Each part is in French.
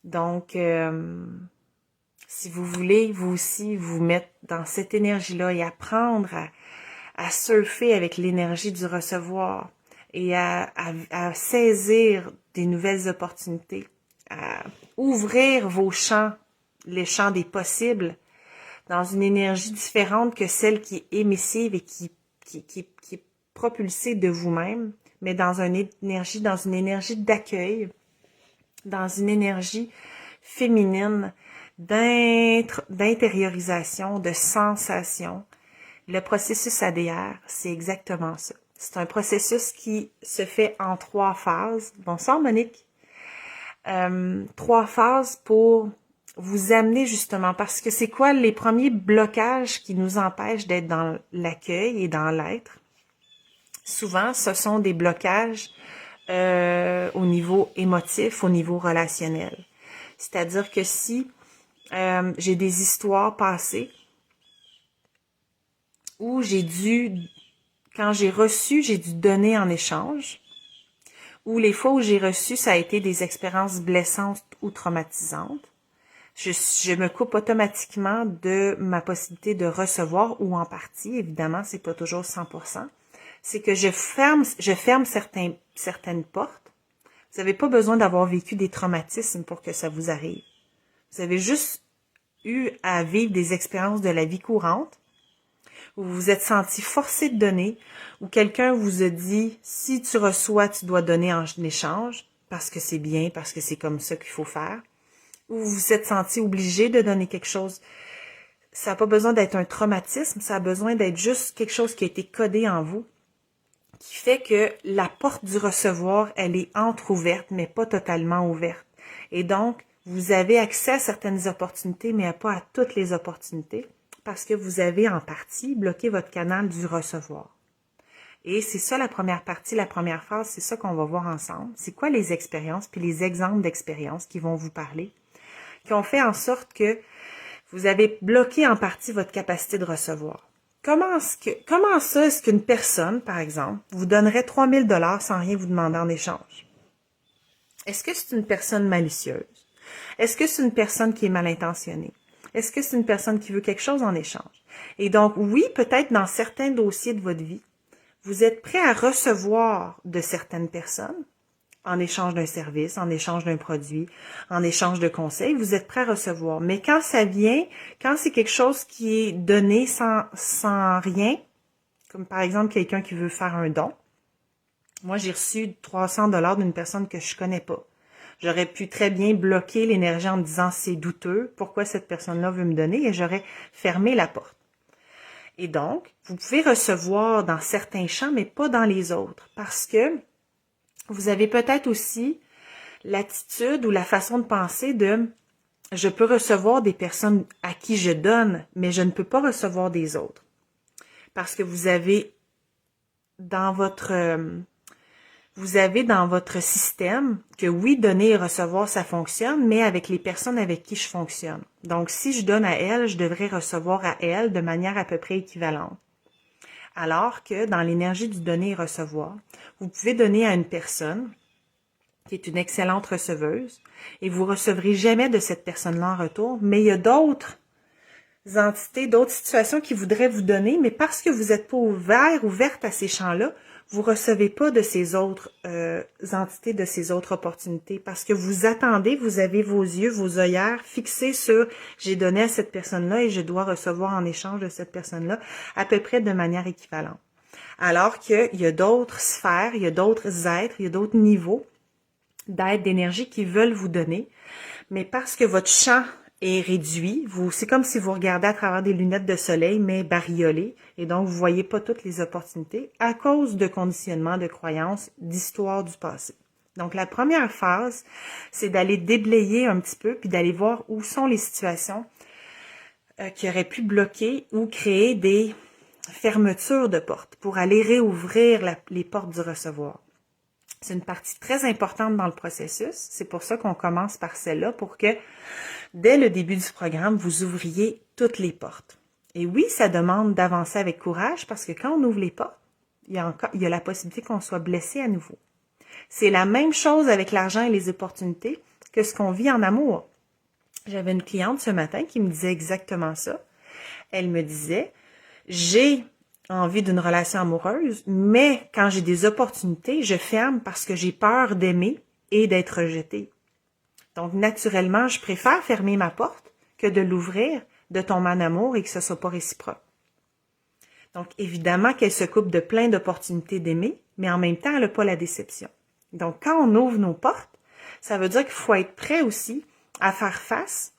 Donc, si vous voulez, vous aussi, vous mettre dans cette énergie-là et apprendre à surfer avec l'énergie du recevoir et à saisir des nouvelles opportunités, à ouvrir vos champs, les champs des possibles, dans une énergie différente que celle qui est émissive et qui est propulsée de vous-même, mais dans une énergie d'accueil, dans une énergie féminine, d'intériorisation, de sensation. Le processus ADR, c'est exactement ça. C'est un processus qui se fait en 3 phases. Bonsoir Monique. 3 phases pour vous amener justement, parce que c'est quoi les premiers blocages qui nous empêchent d'être dans l'accueil et dans l'être? Souvent, ce sont des blocages au niveau émotif, au niveau relationnel. C'est-à-dire que si j'ai des histoires passées où quand j'ai reçu, j'ai dû donner en échange, ou les fois où j'ai reçu, ça a été des expériences blessantes ou traumatisantes, je me coupe automatiquement de ma possibilité de recevoir, ou en partie, évidemment, c'est pas toujours 100%. C'est que je ferme certaines portes. Vous n'avez pas besoin d'avoir vécu des traumatismes pour que ça vous arrive. Vous avez juste eu à vivre des expériences de la vie courante où vous vous êtes senti forcé de donner, où quelqu'un vous a dit, si tu reçois, tu dois donner en échange, parce que c'est bien, parce que c'est comme ça qu'il faut faire, ou vous vous êtes senti obligé de donner quelque chose. Ça n'a pas besoin d'être un traumatisme, ça a besoin d'être juste quelque chose qui a été codé en vous, qui fait que la porte du recevoir, elle est entrouverte, mais pas totalement ouverte. Et donc, vous avez accès à certaines opportunités, mais pas à toutes les opportunités, parce que vous avez en partie bloqué votre canal du recevoir. Et c'est ça la première partie, la première phase, c'est ça qu'on va voir ensemble. C'est quoi les expériences, puis les exemples d'expériences qui vont vous parler, qui ont fait en sorte que vous avez bloqué en partie votre capacité de recevoir. Comment ça est-ce qu'une personne, par exemple, vous donnerait 3000 $ sans rien vous demander en échange? Est-ce que c'est une personne malicieuse? Est-ce que c'est une personne qui est mal intentionnée? Est-ce que c'est une personne qui veut quelque chose en échange? Et donc, oui, peut-être dans certains dossiers de votre vie, vous êtes prêt à recevoir de certaines personnes en échange d'un service, en échange d'un produit, en échange de conseils, vous êtes prêt à recevoir. Mais quand ça vient, quand c'est quelque chose qui est donné sans rien, comme par exemple quelqu'un qui veut faire un don, moi j'ai reçu 300 $ d'une personne que je connais pas. J'aurais pu très bien bloquer l'énergie en me disant c'est douteux, pourquoi cette personne-là veut me donner, et j'aurais fermé la porte. Et donc, vous pouvez recevoir dans certains champs, mais pas dans les autres, parce que vous avez peut-être aussi l'attitude ou la façon de penser de « je peux recevoir des personnes à qui je donne, mais je ne peux pas recevoir des autres ». Parce que vous avez dans votre système que oui, donner et recevoir, ça fonctionne, mais avec les personnes avec qui je fonctionne. Donc, si je donne à elle, je devrais recevoir à elle de manière à peu près équivalente. Alors que dans l'énergie du donner et recevoir, vous pouvez donner à une personne qui est une excellente receveuse, et vous recevrez jamais de cette personne-là en retour, mais il y a d'autres entités, d'autres situations qui voudraient vous donner, mais parce que vous n'êtes pas ouverte à ces champs-là, vous recevez pas de ces autres entités, de ces autres opportunités, parce que vous attendez, vous avez vos yeux, vos œillères fixés sur « j'ai donné à cette personne-là et je dois recevoir en échange de cette personne-là à peu près de manière équivalente ». Alors qu'il y a d'autres sphères, il y a d'autres êtres, il y a d'autres niveaux d'être, d'énergie qui veulent vous donner, mais parce que votre champ est réduit, c'est comme si vous regardez à travers des lunettes de soleil, mais bariolées, et donc vous voyez pas toutes les opportunités à cause de conditionnements, de croyances, d'histoires du passé. Donc la première phase, c'est d'aller déblayer un petit peu, puis d'aller voir où sont les situations qui auraient pu bloquer ou créer des fermetures de portes pour aller réouvrir les portes du recevoir. C'est une partie très importante dans le processus. C'est pour ça qu'on commence par celle-là, pour que, dès le début du programme, vous ouvriez toutes les portes. Et oui, ça demande d'avancer avec courage, parce que quand on ouvre les portes, il y a la possibilité qu'on soit blessé à nouveau. C'est la même chose avec l'argent et les opportunités. que ce qu'on vit en amour. J'avais une cliente ce matin qui me disait exactement ça. Elle me disait, j'ai envie d'une relation amoureuse, mais quand j'ai des opportunités, je ferme parce que j'ai peur d'aimer et d'être rejetée. Donc, naturellement, je préfère fermer ma porte que de l'ouvrir, de tomber en amour et que ce soit pas réciproque. Donc, évidemment qu'elle se coupe de plein d'opportunités d'aimer, mais en même temps, elle n'a pas la déception. Donc, quand on ouvre nos portes, ça veut dire qu'il faut être prêt aussi à faire face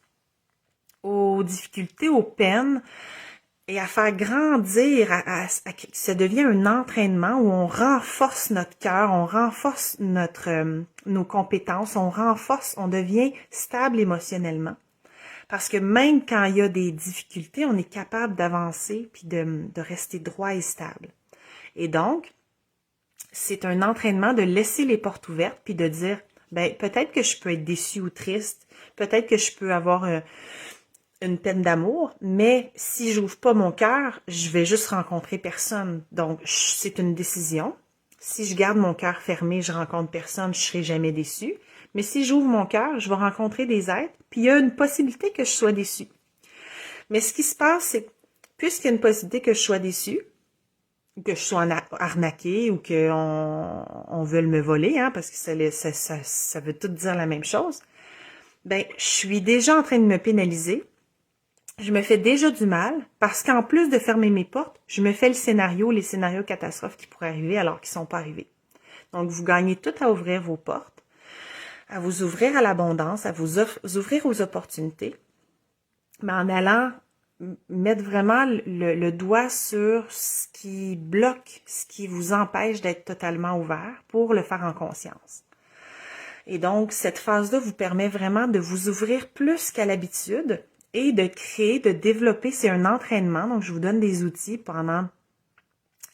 aux difficultés, aux peines et à faire grandir, ça devient un entraînement où on renforce notre cœur, on renforce nos compétences, on devient stable émotionnellement. Parce que même quand il y a des difficultés, on est capable d'avancer puis de rester droit et stable. Et donc, c'est un entraînement de laisser les portes ouvertes puis de dire, ben peut-être que je peux être déçue ou triste, peut-être que je peux avoir une peine d'amour, mais si j'ouvre pas mon cœur, je vais juste rencontrer personne. Donc, c'est une décision. Si je garde mon cœur fermé, je rencontre personne, je serai jamais déçue. Mais si j'ouvre mon cœur, je vais rencontrer des êtres, puis il y a une possibilité que je sois déçue. Mais ce qui se passe, c'est que puisqu'il y a une possibilité que je sois déçue, que je sois arnaquée ou qu'on veuille me voler, hein, parce que ça veut tout dire la même chose, ben, je suis déjà en train de me pénaliser. Je me fais déjà du mal parce qu'en plus de fermer mes portes, je me fais les scénarios catastrophes qui pourraient arriver alors qu'ils ne sont pas arrivés. Donc, vous gagnez tout à ouvrir vos portes, à vous ouvrir à l'abondance, à vous ouvrir aux opportunités, mais en allant mettre vraiment le doigt sur ce qui bloque, ce qui vous empêche d'être totalement ouvert pour le faire en conscience. Et donc, cette phase-là vous permet vraiment de vous ouvrir plus qu'à l'habitude et de créer, de développer, c'est un entraînement. Donc, je vous donne des outils pendant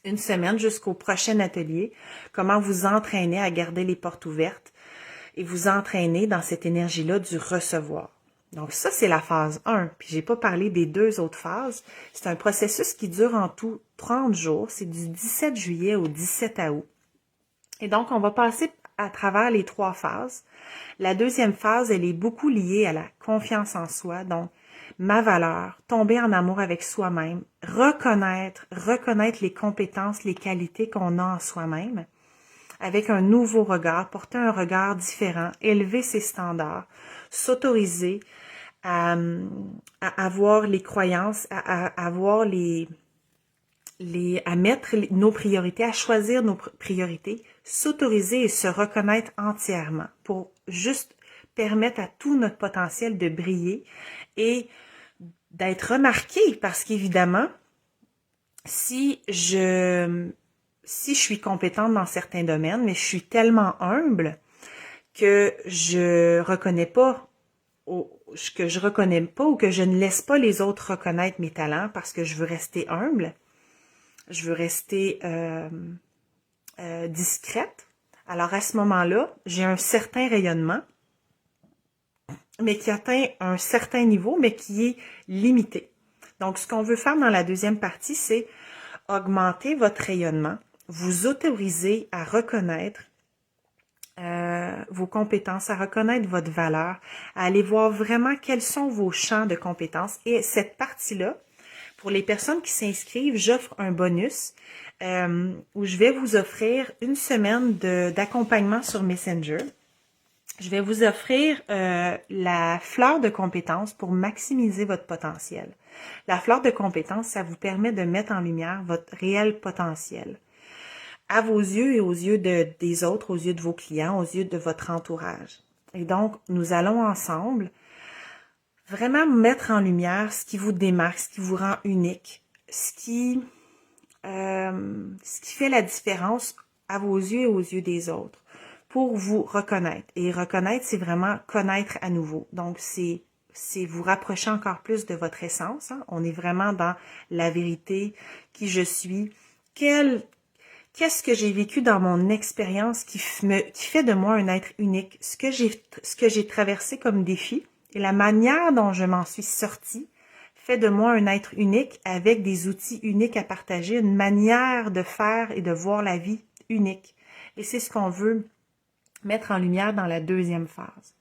une semaine jusqu'au prochain atelier, comment vous entraîner à garder les portes ouvertes et vous entraîner dans cette énergie-là du recevoir. Donc ça, c'est la phase 1. Puis j'ai pas parlé des 2 autres phases. C'est un processus qui dure en tout 30 jours. C'est du 17 juillet au 17 août. Et donc, on va passer à travers les 3 phases. La deuxième phase, elle est beaucoup liée à la confiance en soi. Donc, ma valeur, tomber en amour avec soi-même, reconnaître les compétences, les qualités qu'on a en soi-même, avec un nouveau regard, porter un regard différent, élever ses standards, s'autoriser à avoir les croyances, à avoir à mettre nos priorités, à choisir nos priorités, s'autoriser et se reconnaître entièrement pour juste permettre à tout notre potentiel de briller et d'être remarqué parce qu'évidemment, si je suis compétente dans certains domaines, mais je suis tellement humble que je reconnais pas ou que je ne laisse pas les autres reconnaître mes talents parce que je veux rester humble, je veux rester discrète. Alors à ce moment-là, j'ai un certain rayonnement, mais qui atteint un certain niveau, mais qui est limité. Donc, ce qu'on veut faire dans la deuxième partie, c'est augmenter votre rayonnement, vous autoriser à reconnaître vos compétences, à reconnaître votre valeur, à aller voir vraiment quels sont vos champs de compétences. Et cette partie-là, pour les personnes qui s'inscrivent, j'offre un bonus où je vais vous offrir une semaine d'accompagnement sur Messenger. Je vais vous offrir la fleur de compétences pour maximiser votre potentiel. La fleur de compétences, ça vous permet de mettre en lumière votre réel potentiel à vos yeux et aux yeux des autres, aux yeux de vos clients, aux yeux de votre entourage. Et donc, nous allons ensemble vraiment mettre en lumière ce qui vous démarque, ce qui vous rend unique, ce qui fait la différence à vos yeux et aux yeux des autres pour vous reconnaître. Et reconnaître, c'est vraiment connaître à nouveau. Donc, c'est vous rapprocher encore plus de votre essence. Hein? On est vraiment dans la vérité, qui je suis, qu'est-ce que j'ai vécu dans mon expérience qui fait de moi un être unique, ce que j'ai traversé comme défi et la manière dont je m'en suis sortie fait de moi un être unique avec des outils uniques à partager, une manière de faire et de voir la vie unique. Et c'est ce qu'on veut mettre en lumière dans la deuxième phase.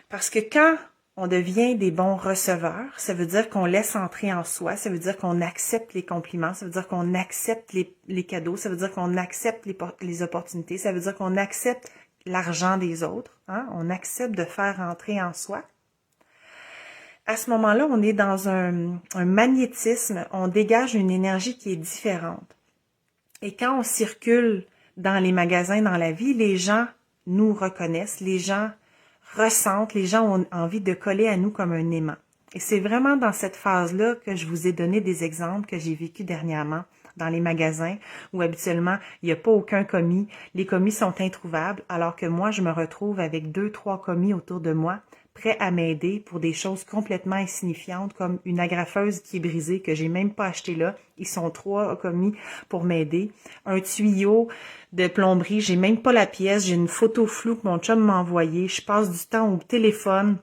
Parce que quand on devient des bons receveurs, ça veut dire qu'on laisse entrer en soi, ça veut dire qu'on accepte les compliments, ça veut dire qu'on accepte les cadeaux, ça veut dire qu'on accepte les opportunités, ça veut dire qu'on accepte l'argent des autres, hein? On accepte de faire entrer en soi. À ce moment-là, on est dans un magnétisme, on dégage une énergie qui est différente. Et quand on circule dans les magasins, dans la vie, les gens nous reconnaissent, les gens ressentent, les gens ont envie de coller à nous comme un aimant. Et c'est vraiment dans cette phase-là que je vous ai donné des exemples que j'ai vécu dernièrement dans les magasins où habituellement, il n'y a pas aucun commis. Les commis sont introuvables, alors que moi, je me retrouve avec 2-3 commis autour de moi, prêts à m'aider pour des choses complètement insignifiantes comme une agrafeuse qui est brisée, que j'ai même pas acheté là. Ils sont 3 commis pour m'aider. Un tuyau de plomberie, j'ai même pas la pièce, j'ai une photo floue que mon chum m'a envoyée. Je passe du temps au téléphone.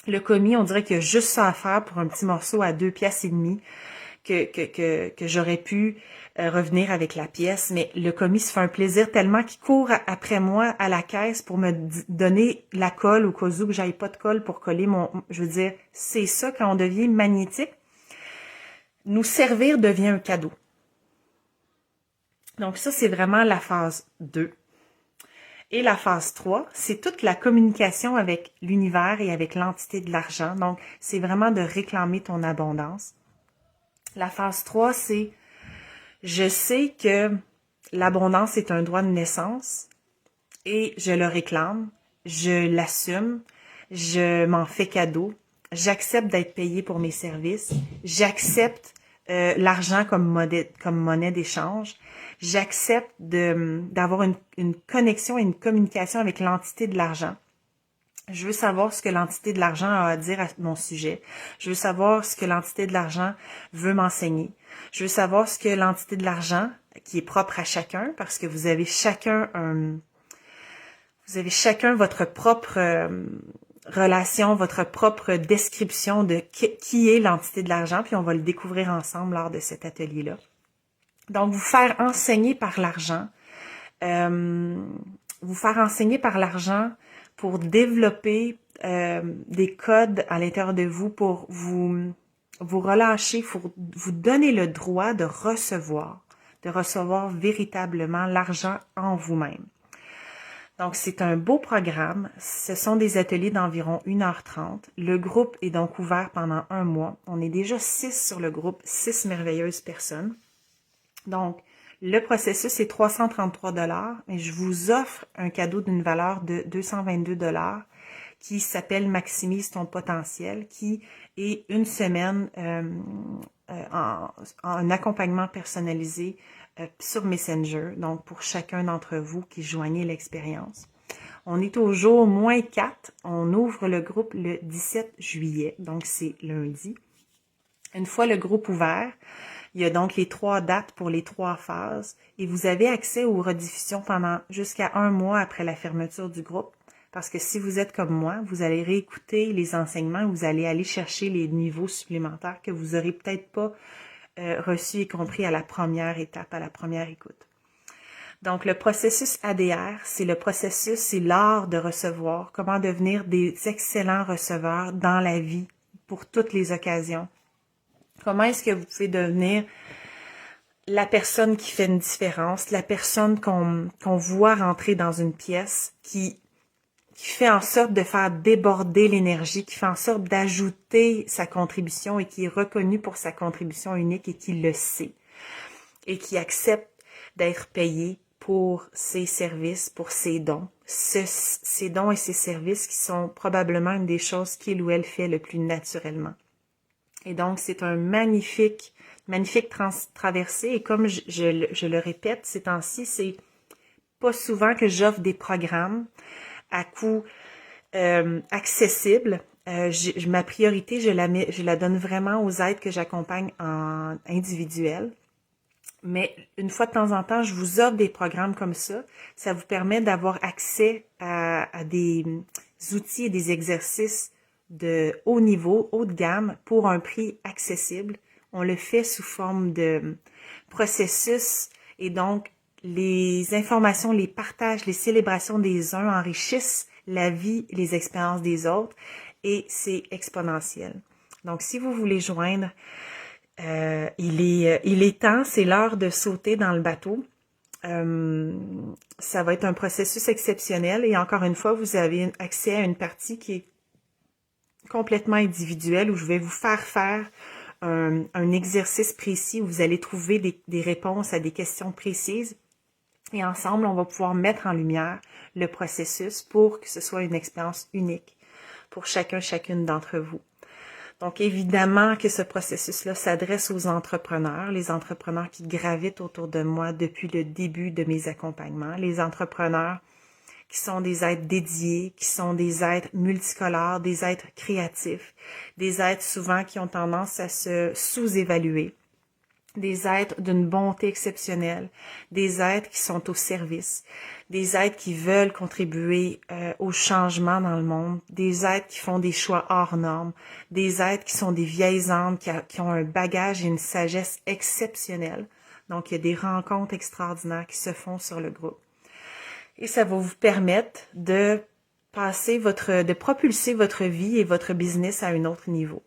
Le commis, on dirait qu'il y a juste ça à faire pour un petit morceau à 2,5 piastres que j'aurais pu revenir avec la pièce, mais le commis se fait un plaisir tellement qu'il court après moi à la caisse pour me donner la colle au cas où que j'aille pas de colle pour coller je veux dire, c'est ça quand on devient magnétique. Nous servir devient un cadeau. Donc ça, c'est vraiment la phase 2. Et la phase 3, c'est toute la communication avec l'univers et avec l'entité de l'argent. Donc, c'est vraiment de réclamer ton abondance. La phase 3, c'est je sais que l'abondance est un droit de naissance et je le réclame, je l'assume, je m'en fais cadeau, j'accepte d'être payé pour mes services, j'accepte l'argent comme monnaie d'échange, j'accepte d'avoir une connexion et une communication avec l'entité de l'argent. Je veux savoir ce que l'entité de l'argent a à dire à mon sujet. Je veux savoir ce que l'entité de l'argent veut m'enseigner. Je veux savoir ce que l'entité de l'argent, qui est propre à chacun, parce que vous avez chacun votre propre relation, votre propre description de qui est l'entité de l'argent, puis on va le découvrir ensemble lors de cet atelier-là. Donc, vous faire enseigner par l'argent, pour développer des codes à l'intérieur de vous, pour vous relâcher, pour vous donner le droit de recevoir véritablement l'argent en vous-même. Donc, c'est un beau programme. Ce sont des ateliers d'environ 1h30. Le groupe est donc ouvert pendant 1 mois. On est déjà 6 sur le groupe, 6 merveilleuses personnes. Donc, le processus est 333 $ et je vous offre un cadeau d'une valeur de 222 $ qui s'appelle Maximise ton potentiel, qui est une semaine en accompagnement personnalisé sur Messenger, donc pour chacun d'entre vous qui joignez l'expérience. On est au jour -4, on ouvre le groupe le 17 juillet, donc c'est lundi. Une fois le groupe ouvert, il y a donc les 3 dates pour les 3 phases et vous avez accès aux rediffusions pendant jusqu'à 1 mois après la fermeture du groupe. Parce que si vous êtes comme moi, vous allez réécouter les enseignements, vous allez aller chercher les niveaux supplémentaires que vous n'aurez peut-être pas reçus et compris à la première étape, à la première écoute. Donc, le processus ADR, c'est l'art de recevoir, comment devenir des excellents receveurs dans la vie pour toutes les occasions. Comment est-ce que vous pouvez devenir la personne qui fait une différence, la personne qu'on voit rentrer dans une pièce, qui fait en sorte de faire déborder l'énergie, qui fait en sorte d'ajouter sa contribution et qui est reconnu pour sa contribution unique et qui le sait et qui accepte d'être payé pour ses services, pour ses dons. Ces dons et ces services qui sont probablement une des choses qu'il ou elle fait le plus naturellement. Et donc, c'est un magnifique traversée. Et comme je le répète ces temps-ci, c'est pas souvent que j'offre des programmes à coût accessible. Ma priorité, je la donne vraiment aux aides que j'accompagne en individuel. Mais une fois de temps en temps, je vous offre des programmes comme ça. Ça vous permet d'avoir accès à des outils et des exercices de haut niveau, haut de gamme, pour un prix accessible. On le fait sous forme de processus et donc les informations, les partages, les célébrations des uns enrichissent la vie, les expériences des autres et c'est exponentiel. Donc, si vous voulez joindre, il est temps, c'est l'heure de sauter dans le bateau. Ça va être un processus exceptionnel et encore une fois, vous avez accès à une partie qui est complètement individuelle où je vais vous faire un exercice précis où vous allez trouver des réponses à des questions précises et ensemble, on va pouvoir mettre en lumière le processus pour que ce soit une expérience unique pour chacune d'entre vous. Donc, évidemment que ce processus-là s'adresse aux entrepreneurs, les entrepreneurs qui gravitent autour de moi depuis le début de mes accompagnements, les entrepreneurs qui sont des êtres dédiés, qui sont des êtres multicolores, des êtres créatifs, des êtres souvent qui ont tendance à se sous-évaluer, des êtres d'une bonté exceptionnelle, des êtres qui sont au service, des êtres qui veulent contribuer au changement dans le monde, des êtres qui font des choix hors normes, des êtres qui sont des vieilles âmes, qui ont un bagage et une sagesse exceptionnelle. Donc, il y a des rencontres extraordinaires qui se font sur le groupe. Et ça va vous permettre de propulser votre vie et votre business à un autre niveau.